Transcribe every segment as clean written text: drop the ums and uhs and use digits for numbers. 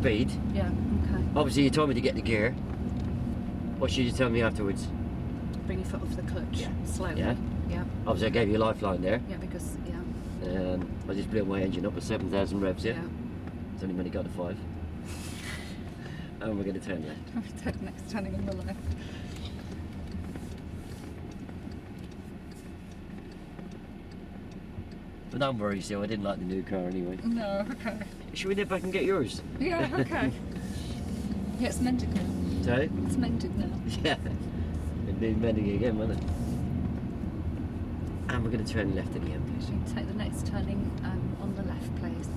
speed. Yeah, okay. Obviously, you told me to get the gear. What should you tell me afterwards? Bring your foot off the clutch. Yeah. Slowly. Yeah. Yeah. Obviously, I gave you a lifeline there. Yeah, because, yeah. I just blew my engine up at 7,000 revs, yeah? Yeah. It's only when it got to 5. And we're going to turn left. We'll take the next turning on the left. But don't worry, Sue, I didn't like the new car anyway. No, okay. Should we nip back and get yours? Yeah, okay. Yeah, it's mended now. Sorry? It's mended now. Yeah. It'd be mending again, wouldn't it? And we're going to turn left at the end, please. You take the next turning on the left, please.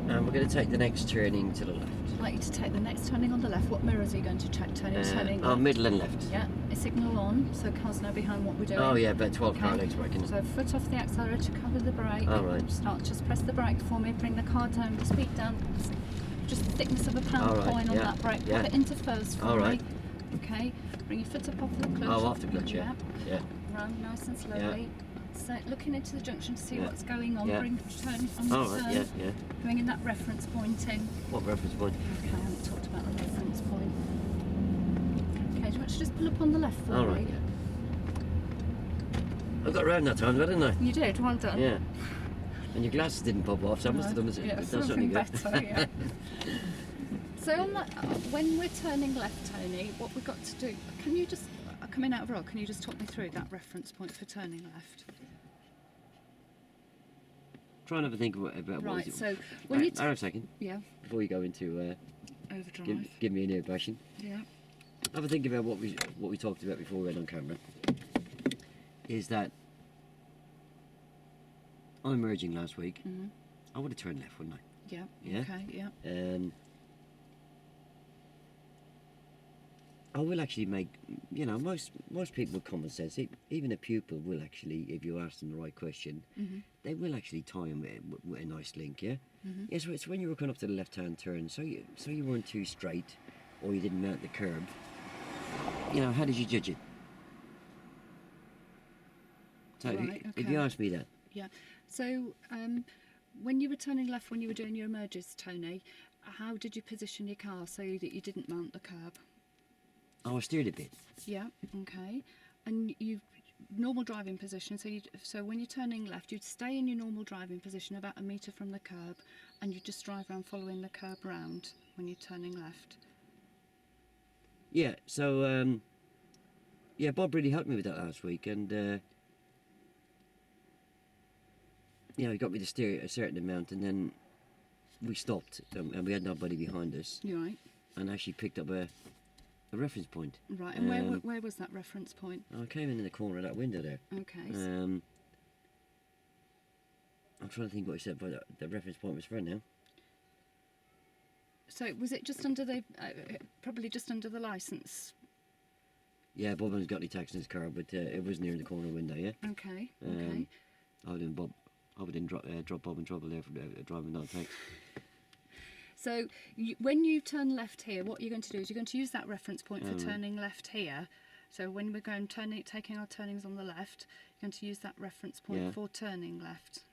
And we're going to take the next turning to the left. I'd like you to take the next turning on the left. What mirrors are you going to check? Turning left. Middle and left. Yeah, a signal on, so cars know behind what we're doing. Oh yeah, about 12 car legs working. So foot off the accelerator, cover the brake. All right. Just press the brake for me, bring the car down, the speed down, just the thickness of a pound All right, coin on yeah, that brake. yeah. Pop it into first for All me. right. Okay, bring your foot up off the clutch. Oh, off the clutch, yeah. Yeah. Round nice and slowly. So looking into the junction to see Yeah. what's going on, Yeah. bring turn on All the right, turn. yeah. Bringing that reference point in. What reference point? Okay, I haven't talked about the reference point. Okay, do you want to just pull up on the left for All me? right, yeah. I got round that time, didn't I? You did, well done. Yeah. And your glasses didn't pop off, so I must have done this. Yeah, That's something good. better, yeah. So on that, when we're turning left, Tony, what we've got to do, can you just, coming out of roll, can you just talk me through that reference point for turning left? Try and have a think about what Right, was it. so when you... Hang on a second, Yeah, before you go into overdrive. give me an ear bashing. Yeah. Have a think about what we talked about before we went on camera. Is that I'm merging last week. Mm-hmm. I would have turned left, wouldn't I? Yeah. Yeah? Okay, yeah. I will actually make, most people with common sense, even a pupil will actually, if you ask them the right question, they will actually tie them with a nice link, yeah? Yeah, so it's when you were coming up to the left-hand turn, so you weren't too straight, or you didn't mount the curb, how did you judge it? So Right, if you ask me that. Yeah. So when you were turning left, when you were doing your merges, Tony, how did you position your car so that you didn't mount the curb? Oh, I steered a bit. Yeah, okay. And you normal driving position, so when you're turning left, you'd stay in your normal driving position about a metre from the curb, and you just drive around following the curb round when you're turning left. Yeah, so Bob really helped me with that last week, and he got me to steer a certain amount, and then we stopped, and we had nobody behind us. You're right. And actually picked up a reference point. Right, and where was that reference point? I came in the corner of that window there. Okay. I'm trying to think what he said, but the reference point was for now. So was it just under the, probably just under the licence? Yeah, Bob hasn't got any tax in his car, but it was near the corner window, yeah? Okay, okay. I didn't drop Bob in trouble there for driving without tax. So when you turn left here, what you're going to do is you're going to use that reference point for turning left here. So when we're going taking our turnings on the left, you're going to use that reference point for turning left.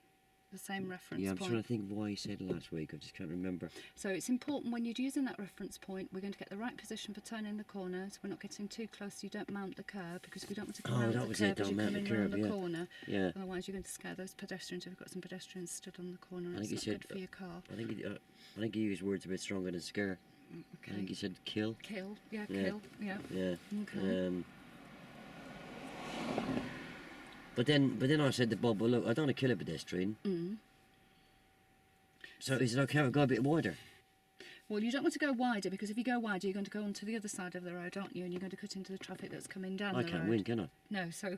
The same reference point. Yeah, I'm trying to think of why he said last week. I just can't remember. So it's important when you're using that reference point, we're going to get the right position for turning the corner, so we're not getting too close so you don't mount the curb, because we don't want to come around the curb as you're coming around the corner. Yeah. Otherwise you're going to scare those pedestrians. We've got some pedestrians stood on the corner and it's not good for your car. I think he used words a bit stronger than scare. Okay. I think he said kill. Kill, yeah, kill, yeah. Yeah. Okay. But then I said to Bob, well, look, I don't want to kill a pedestrian. So is it okay if I go a bit wider? Well, you don't want to go wider, because if you go wider, you're going to go onto the other side of the road, aren't you? And you're going to cut into the traffic that's coming down the road. I can't win, can I? No, so...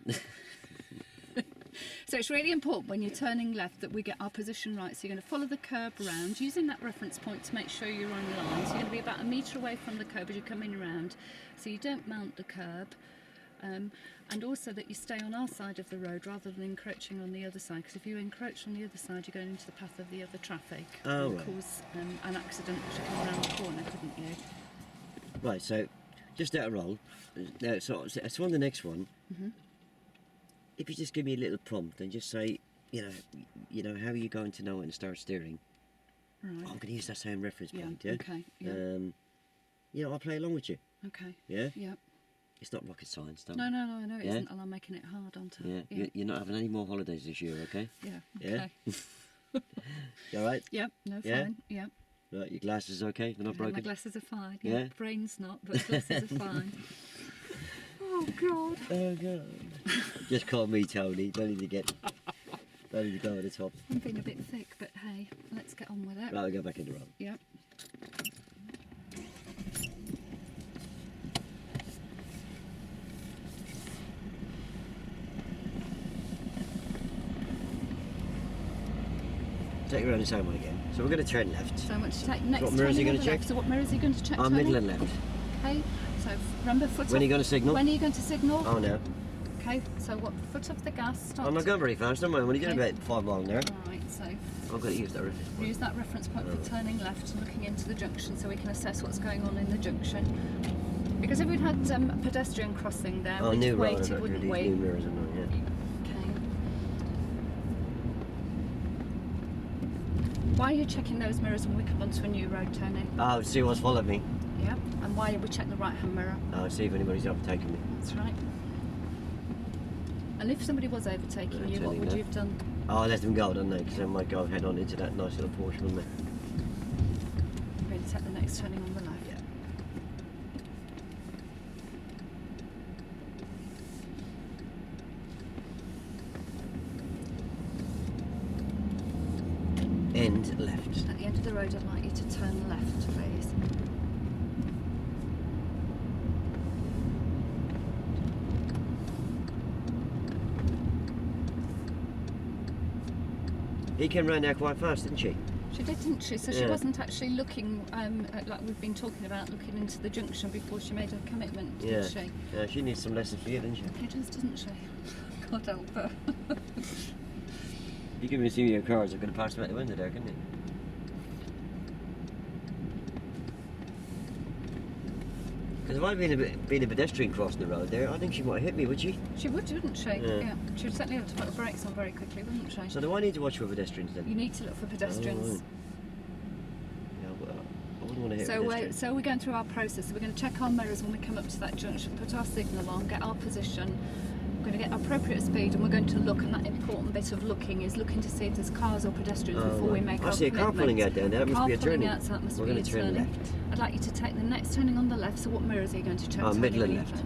So it's really important when you're turning left that we get our position right. So you're going to follow the curb round, using that reference point to make sure you're on line. So you're going to be about a metre away from the curb as you're coming around, so you don't mount the curb. And also that you stay on our side of the road rather than encroaching on the other side, because if you encroach on the other side, you're going into the path of the other traffic. Oh, and right. cause an accident to come around the corner, couldn't you? Right, so just out of roll. So on the next one, if you just give me a little prompt and just say, you know, how are you going to know when to start steering? Right. I'm going to use that same reference point, yeah? Okay. Yeah. I'll play along with you, Okay. yeah? Yeah. It's not rocket science, don't No, I know it Yeah? isn't, and I'm making it hard, aren't I? Yeah, you're not having any more holidays this year, okay? Yeah. Yeah? Okay. You alright? Yep. No, Yeah? fine. Yep. Right, your glasses okay? They're not My broken? glasses are fine. Yeah? Yeah. Brain's not, but glasses are fine. Oh God. Oh, God. Just call me Tony. Don't need to go over the top. I'm being a bit thick, but hey, let's get on with it. Right, we'll go back in the road. Yep. Take you around the same one again. So we're going to turn left. So I want to take next What mirrors are you turning gonna on the check? left. So what mirrors are you going to check? Middle turning? and left. Okay. So remember foot When off. are you going to signal? When are you going to signal? Oh, no. Okay. So what foot off the gas? Start. I'm not going very fast, am I? I'm only doing Okay. about 5 miles there. Right. So I've got to use that reference point. use that reference point for turning left and looking into the junction, so we can assess what's going on in the junction. Because if we'd had a pedestrian crossing there, Oh, we'd new have road. waited, wouldn't we? New mirrors and all, yeah. Okay. Why are you checking those mirrors when we come onto a new road, Tony? Oh, see what's followed me. Yeah. And why we check the right-hand mirror? Oh, see if anybody's overtaken me. That's right. And if somebody was overtaking Yeah, you, what turning would you left. have done? Oh, I'll let them go, don't they? Because they might go head on into that nice little Porsche, wouldn't they? We're going to take the next turning on the left. Yeah. End left. At the end of the road, I'd like you to turn left, please. He came round there quite fast, didn't she? She did, didn't she? So she Yeah. wasn't actually looking, like we've been talking about, looking into the junction before she made her commitment, Yeah. did she? Yeah, she needs some lessons for you, doesn't she? She does, doesn't she? God help her. You give me some of your cars, I'm going to pass them out the window there, couldn't you? Because if I'd been a pedestrian crossing the road there, I think she might have hit me, would she? She would, wouldn't she? Yeah. She would certainly have to put her brakes on very quickly, wouldn't she? So do I need to watch for pedestrians then? You need to look for pedestrians. Oh, right. Yeah, well, I wouldn't want to hit a So pedestrian. we're going through our process. So we're going to check our mirrors when we come up to that junction, put our signal on, get our position. We're going to get appropriate speed, and we're going to look. And that important bit of looking is looking to see if there's cars or pedestrians Oh, before we right. make I our see a car commitment. pulling out down there. That must Car be a pulling turning. out, so that must We're be going a to turn turning. left. I'd like you to take the next turning on the left. So what mirrors are you going to check? Oh, turning middle and left. left.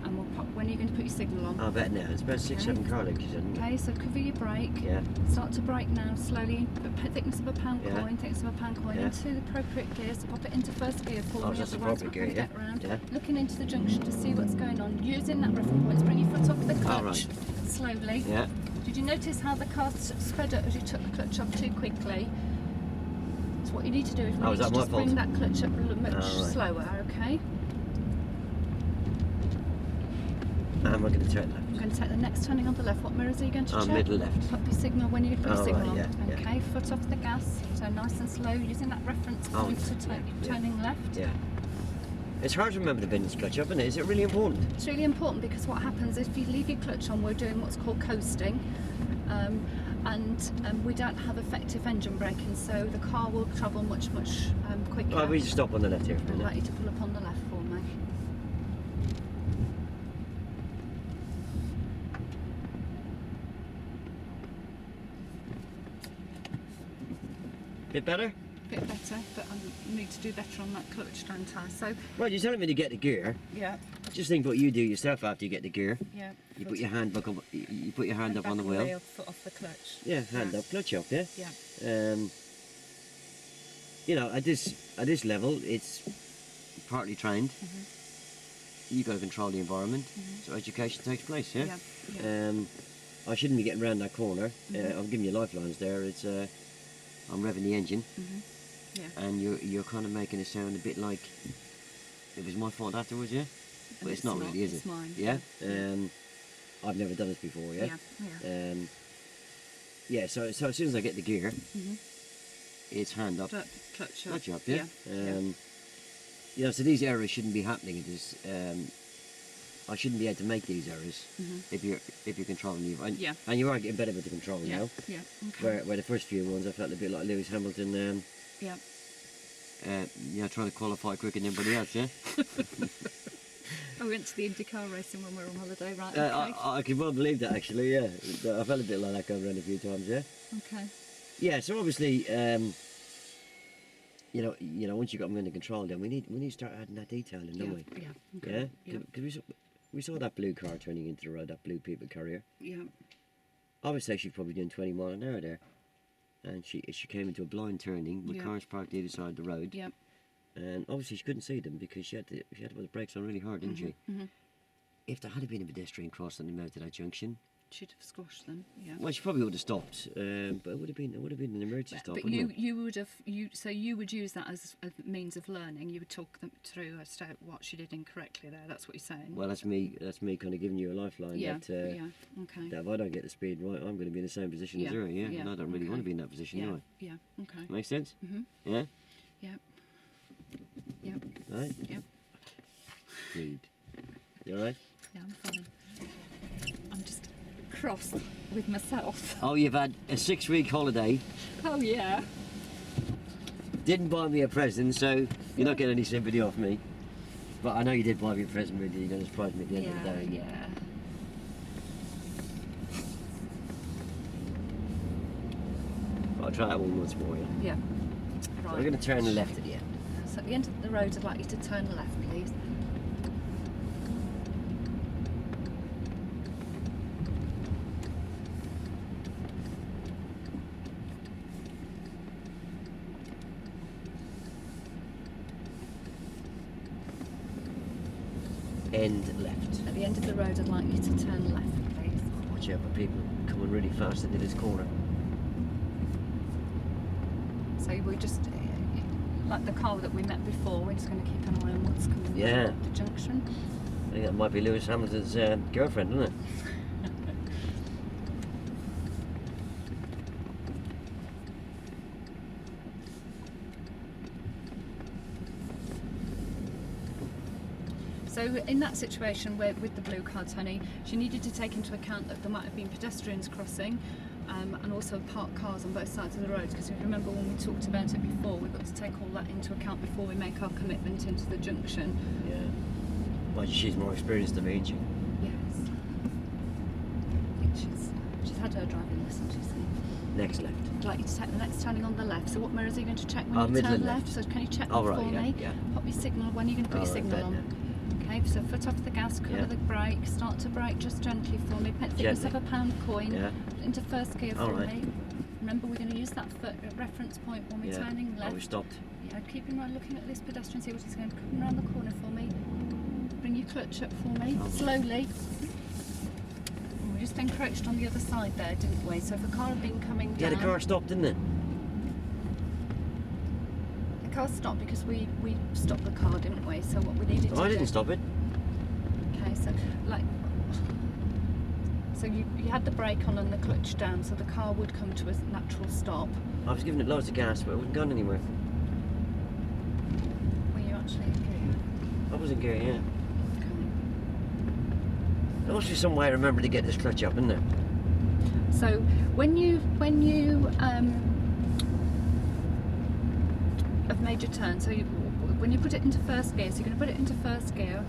And we'll pop, when are you going to put your signal on? I bet now. It's about 6, Okay. 7 car lengths, isn't it? Okay, so cover your brake. Yeah. Start to brake now, slowly. Put thickness of a pound Yeah. coin, thickness of a pound coin Yeah. into the appropriate gear. So pop it into first gear for Oh, me. that's the Otherwise, proper we're going to gear, get round. yeah. Looking into the junction to see what's going on. Using that reference point to bring your foot off the clutch. Oh, right. Slowly. Yeah. Did you notice how the car sped up as you took the clutch off too quickly? So what you need to do is we Oh, need is to that my just bring fault? that clutch up a little much Oh, right. slower, okay? And we're going to turn left. I'm going to take the next turning on the left. What mirrors are you going to check? Middle left. Pop your signal when you put your Oh, signal right, on. yeah, yeah. Okay, foot off the gas. So nice and slow, using that reference Oh, point to yeah. turning left. Yeah. It's hard to remember the business clutch up, isn't it? Is it really important? It's really important because what happens if you leave your clutch on, we're doing what's called coasting. And we don't have effective engine braking, so the car will travel much quicker. Oh, we just stop on the left here for a I'd minute. like you to pull up on the left for me. Bit better? Bit better, but I need to do better on that clutch, don't I? So, Right, you're telling me to get the gear. yeah, Just think what you do yourself after you get the gear. yeah. You put your hand back up. You put your hand up on the wheel. Foot off the clutch. Yeah, hand up, clutch up. Yeah. Yeah. You know, at this level, it's partly trained. You got to control the environment, so education takes place. Yeah. Yeah. I shouldn't be getting around that corner. I'm giving you lifelines there. It's I'm revving the engine, Yeah. and you're kind of making it sound a bit like it was my fault afterwards. Yeah. but it's not really, is it's it? mine. Yeah. I've never done this before. Yeah. Yeah. Yeah. So as soon as I get the gear, it's hand up, Clutch up. Yeah. You know, so these errors shouldn't be happening. I shouldn't be able to make these errors if you're controlling you. And you are getting better with the control now. Yeah. Okay. Where the first few ones I felt a bit like Lewis Hamilton. Trying to qualify quicker than everybody else. Yeah. I went to the IndyCar racing when we were on holiday, right? Okay. I can well believe that actually. Yeah. I felt a bit like that going around a few times. Yeah. Okay. Yeah. So obviously. You know, once you got them under control, then we need to start adding that detail in, don't we? Yeah. Okay. Yeah. Because we saw that blue car turning into the road, that blue people carrier. Yeah. I would say she's probably doing 20 mile an hour there, and she came into a blind turning with cars parked either side of the road. Yeah. And obviously she couldn't see them because she had to put the brakes on really hard, didn't she? If there had been a pedestrian crossing them out to that junction, she'd have squashed them. Yeah. well, she probably would have stopped, but it would have been an emergency stop. But you would use that as a means of learning. You would talk them through as to what she did incorrectly there. That's what you're saying. Well, that's me kind of giving you a lifeline. Yeah. Okay. That if I don't get the speed right, I'm going to be in the same position as her. Yeah. And I don't really want to be in that position, do I? Yeah. Okay. Make sense? Yeah. Yeah. Yep. Right. Yep. Good. You all right? Yeah, I'm fine. I'm just cross with myself. Oh, you've had a 6-week holiday. Oh yeah. Didn't buy me a present, so you're not getting any sympathy off me. But I know you did buy me a present, really. You're going to surprise me at the end of the day. Yeah. I'll try it one once more. Yeah. Yeah. So Right. I'm going to turn left at the end. So at the end of the road, I'd like you to turn left, please. End left. At the end of the road, I'd like you to turn left, please. Watch out for people coming really fast into this corner. So we're just, like the car that we met before, we're just going to keep an eye on what's coming Yeah. up the junction. I think that might be Lewis Hamilton's girlfriend, isn't it? So in that situation where, with the blue car, Tony, she needed to take into account that there might have been pedestrians crossing and also parked cars on both sides of the road, because if you remember when we talked about it before, we've got to take all that into account before we make our commitment into the junction. Yeah. Well, she's more experienced than me, ain't she? Yes. She's had her driving lessons, you see. Next left. I'd like you to take the next turning on the left. So what mirrors are you going to check when you middle turn and left? left. So can you check Oh, that right, for yeah, me? yeah. Pop your signal. When are you going to put your signal right, on? Okay, so foot off the gas, cover Yeah. the brake, start to brake just gently for me. Thickness of a pound coin Yeah. into first gear All for right. me. Remember, we're going to use that foot reference point when we're turning left. Oh, we stopped. Yeah, keep in mind looking at this pedestrian, see what he's going to come around the corner for me. Bring your clutch up for me, slowly. And we just encroached on the other side there, didn't we? So if a car had been coming down... Yeah, the car stopped, didn't it? The car stopped because we stopped the car, didn't we? So what we needed to do... I didn't stop it. Okay, so like... So you had the brake on and the clutch down, so the car would come to a natural stop. I was giving it loads of gas, but it wasn't going anywhere. Were you actually in gear? I was in gear, yeah. Okay. There must be some way I remember to get this clutch up, isn't there? So when you have made your turn, so when you put it into first gear, so you're going to put it into first gear,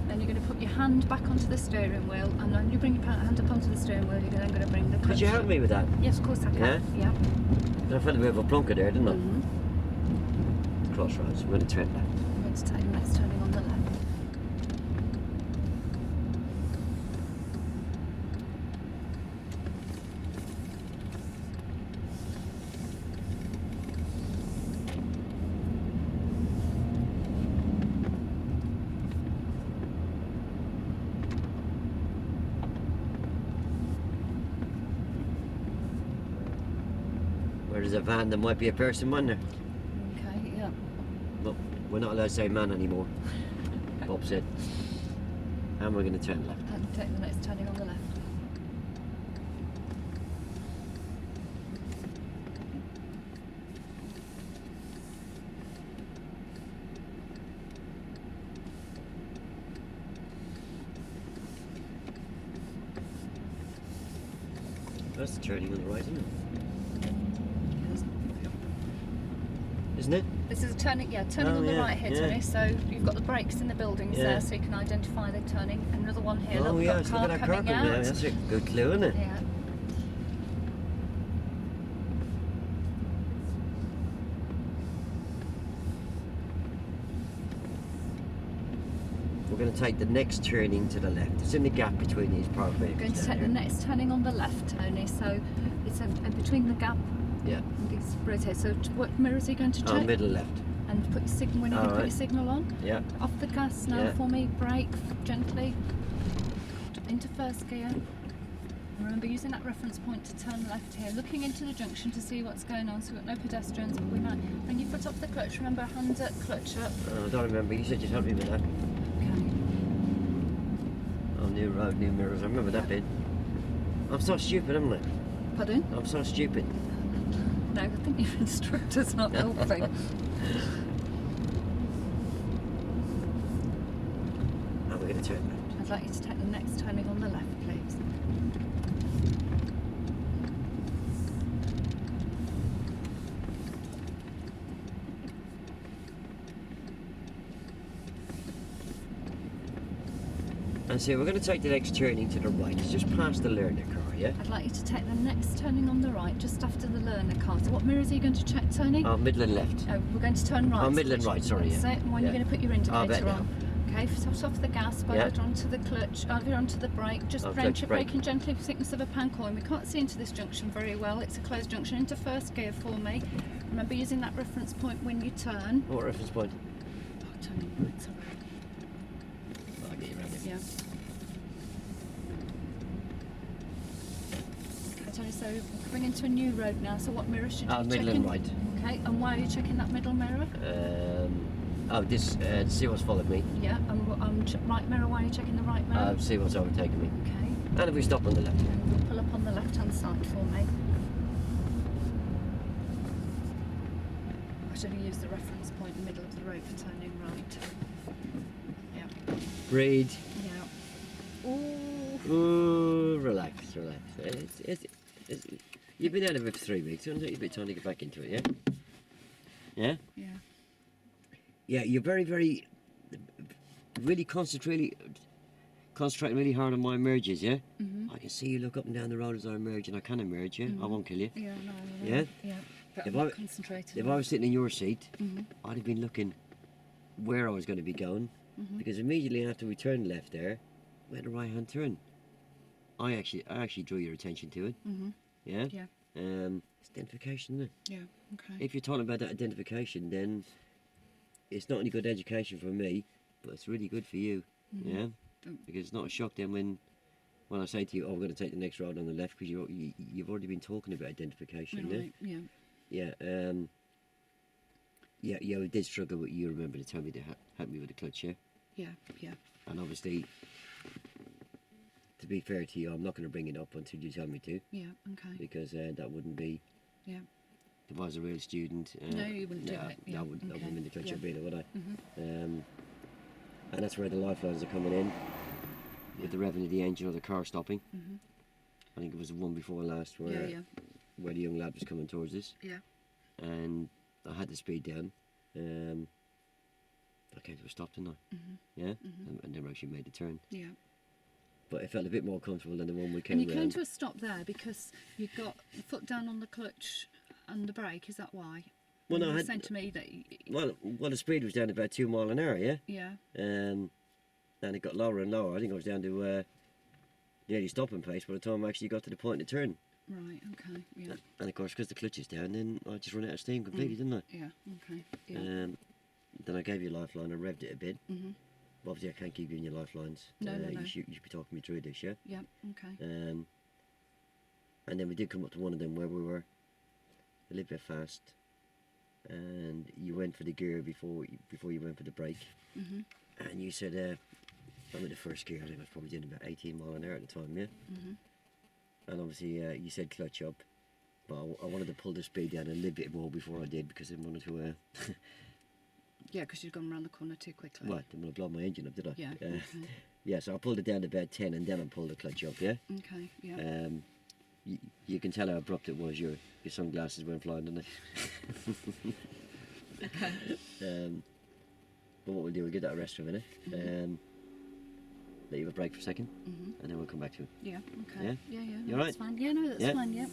then you're going to put your hand back onto the steering wheel, and then you bring your hand up onto the steering wheel, you're then going to bring the clutch. Could you help me with that? Yes, of course I can. Yeah. I felt a bit of a plonker there, didn't I? Mm-hmm. Crossroads. We're going to turn left. I'm going to take the next turning on the left. Where there's a van, there might be a person, wasn't there? Okay, yeah. But we're not allowed to say man anymore. Bob said. And we're going to turn left. And take the next turning on the left. That's the turning on the right, isn't it? Yes. Isn't it? This is a turning, turning on the right here, Tony. So you've got the brakes in the buildings there, so you can identify the turning. And another one here. Oh, Look, yeah, got it's a car got that car coming coming out. out. That's a good clue, isn't it? Yeah. We're going to take the next turning to the left. It's in the gap between these parked vehicles. We're going to down take the here. next turning on the left, Tony. So it's between the gap Yeah. and these roads here. So what mirrors are you going to check? Oh, middle left. And put your signal when you can put your Alright. signal on. Yeah. Off the gas now Yeah. for me. Brake gently. Into first gear. Remember using that reference point to turn left here. Looking into the junction to see what's going on. So we've got no pedestrians, but we might. When you put off the clutch, remember hand at clutch up. Oh, I don't remember. You said you'd help me with that. Okay. Oh, new road, new mirrors. I remember that bit. I'm so stupid, am I? Pardon? I'm so stupid. No, I think your instructor's not helping. And we're going to turn left. I'd like you to take the next turning on the left, please. And so we're going to take the next turning to the right. It's just past the learner car, yeah? I'd like you to take the next turning on the right, just after the learner car. So what mirrors are you going to check, Tony? Oh, middle and left. Oh, we're going to turn right. Oh, middle and right, sorry, That's yeah. it. And when Yeah. you're going to put your Oh, indicator that now. on. Okay, foot off the gas, Yeah. over onto the clutch, over onto the brake. Just Oh, wrench clutch, your brake. braking gently with the thickness of a pan coin. We can't see into this junction very well. It's a closed junction. Into first gear for me. Remember using that reference point when you turn. What reference point? Oh, Tony, it's all right. I'll get you around it. Yeah. Okay, Tony, so we're coming into a new road now. So what mirror should you be Middle checking? and right. Okay, and why are you checking that middle mirror? This, see what's followed me. Yeah, and right mirror, why are you checking the right mirror? See what's overtaken me. Okay, And if we stop on the left. and we'll pull up on the left-hand side for me. I should have used the reference point in the middle of the road for turning right. Yeah. Breathe. Yeah. Ooh. Ooh, relax. You've been out of it for 3 weeks. It'll take you a bit of time to get back into it, yeah? Yeah? Yeah. Yeah, you're really concentrating really hard on my emerges, yeah? Mhm. I can see you look up and down the road as I emerge, and I can emerge, yeah? I won't kill you. Yeah. No. Yeah? Yeah. But If I'm I- not concentrated. If I was sitting in your seat, Mhm. I'd have been looking where I was going to be going, because immediately after we turned left there, we had a right-hand turn. I actually drew your attention to it, Mhm. yeah? Yeah. It's identification, isn't it? Yeah. Okay. If you're talking about that identification, then it's not only good education for me, but it's really good for you, yeah? Because it's not a shock then when I say to you, oh, we're going to take the next road on the left, because you've already been talking about identification, Right. Yeah. yeah, we did struggle, but you remember to tell me to help me with the clutch, yeah? Yeah. Yeah. And obviously, to be fair to you, I'm not going to bring it up until you tell me to, Yeah. Okay. because that wouldn't be, Yeah. if I was a real student, No, you wouldn't do nah, it. Yeah. I wouldn't Okay. bring the clutch Yeah. up either, would I? Mhm. And that's where the lifelines are coming in, with the revving of the engine or the car stopping. Mhm. I think it was the one before last where Yeah. where the young lad was coming towards us, Yeah. and I had the speed down. I came to a stop, didn't I? Yeah, and then we actually made the turn. Yeah. But it felt a bit more comfortable than the one we came And you came round. to a stop there because you got the foot down on the clutch and the brake. Is that why? Well, no, you I were had- saying to me that. Well, the speed was down to about 2 miles an hour, yeah. Yeah. And it got lower and lower. I think I was down to nearly stopping pace by the time I actually got to the point of turn. Right. Okay. Yeah. And of course, because the clutch is down, then I just run out of steam completely, didn't I? Yeah. Okay. Yeah. Then I gave you a lifeline. I revved it a bit. Mhm. But obviously, I can't keep giving you lifelines. No. You should be talking me through this, yeah. Yeah. Okay. And then we did come up to one of them where we were a little bit fast, and you went for the gear before you went for the brake, Mhm. and you said, with the first gear, I think I was probably doing about 18 mile an hour at the time, yeah? Mhm. And obviously, you said clutch up, but I wanted to pull the speed down a little bit more before I did because I didn't want to, Yeah, because you'd gone around the corner too quickly. what, didn't want to blow my engine up, did I? Yeah. Okay. Yeah, so I pulled it down to about 10 and then I pulled the clutch up, yeah? Okay. Yeah. You can tell how abrupt it was. Your sunglasses went flying, didn't they? Okay. But what we'll do, we'll get that rest for a minute. Let you have a break for a second, Mhm. and then we'll come back to it. Yeah. Okay. Yeah? Yeah. Yeah. You No, all that's right? fine. Yeah. No, that's Yeah? fine. Yeah.